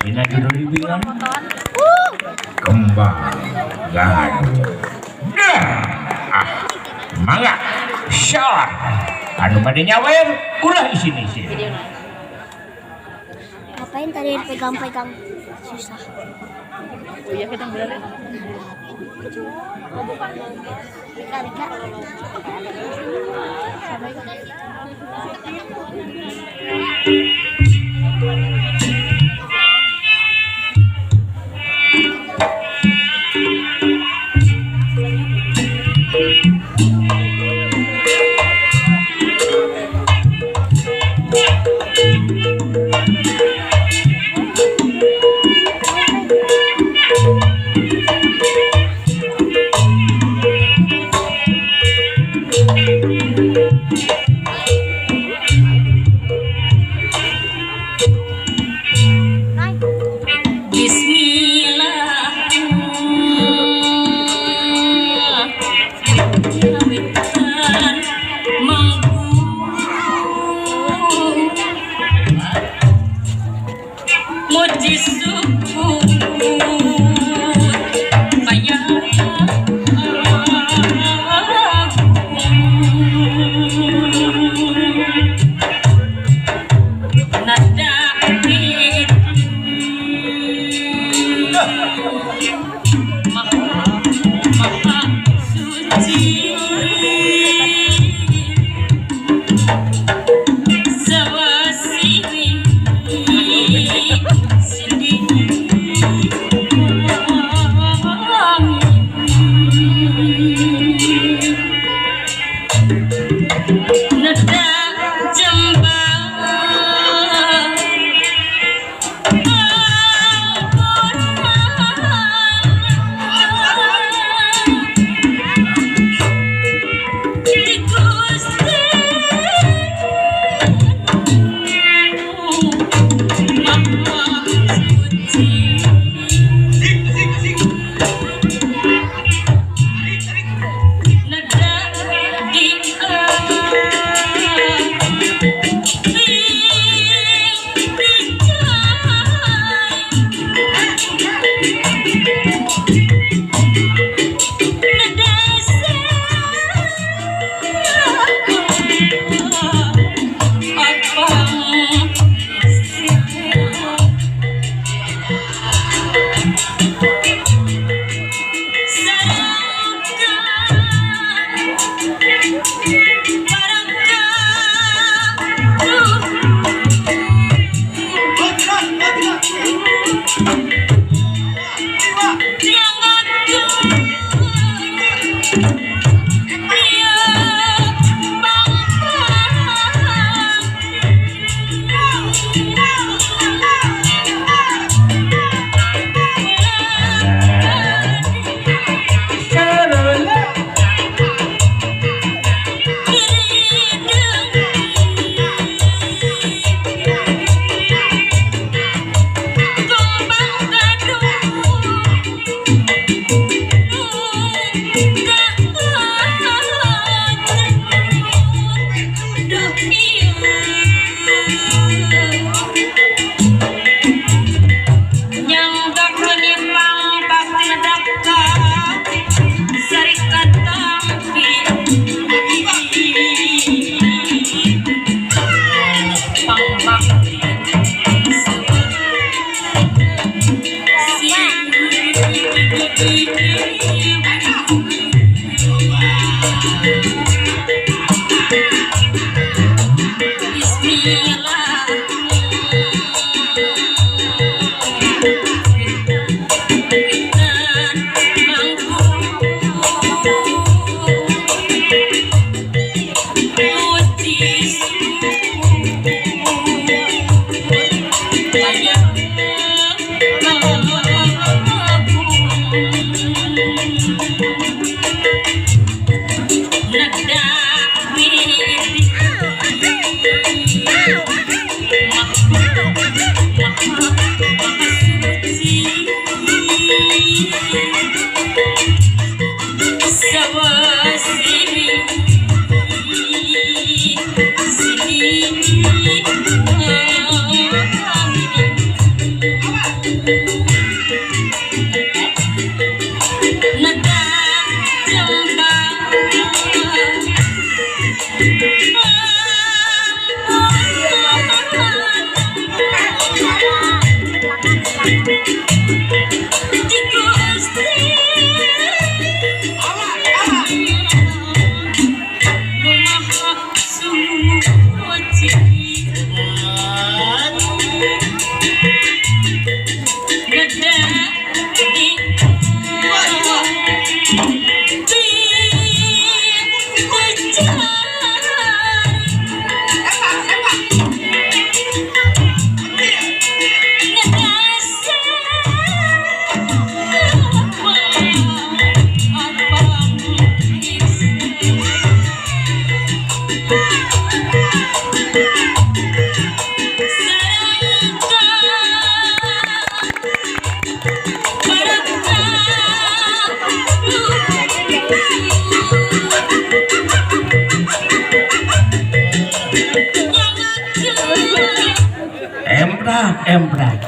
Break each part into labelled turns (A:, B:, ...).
A: Dina judul dibilang kembang gahayu. Mangga salah anu bade nyawer ulah isi-isi.
B: Ngapain tadi pegang-pegang susah.
C: Oh iya kita bener.
B: Rika.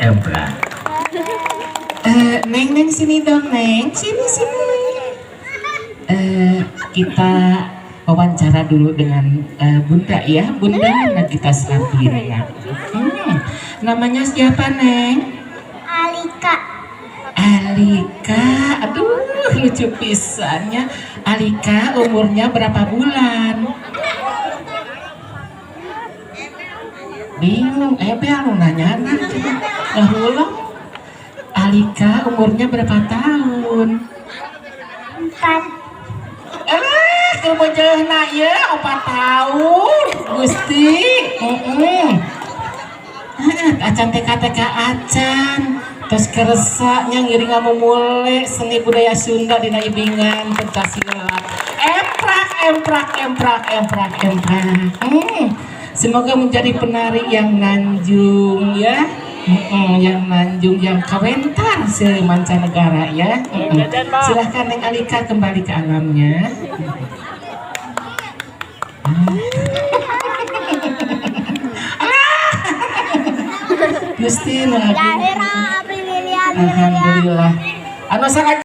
A: Emprak.
D: Neng sini dong Neng, sini. Kita wawancara dulu dengan Bunda ya, Bunda Nagita Slavina. Namanya siapa Neng?
B: Alika.
D: Alika, aduh lucu pisannya. Alika umurnya berapa bulan? Bingung, Bel nanya dahulu. Alika umurnya berapa tahun?
B: 4.
D: Kamu jauh nak ya, 4 tahun, Gusti. Acan TK acan, terus keresaknya ngiring kamu mulai seni budaya Sunda di Ibingan Pencaksilat. Emprak. Semoga menjadi penari yang nanjung ya, yang nanjung, yang kawentar semancanegara ya. Silahkan Neng Alika kembali ke alamnya. Gusti
B: Zahira Aprililia.
D: Alhamdulillah. Anu sangat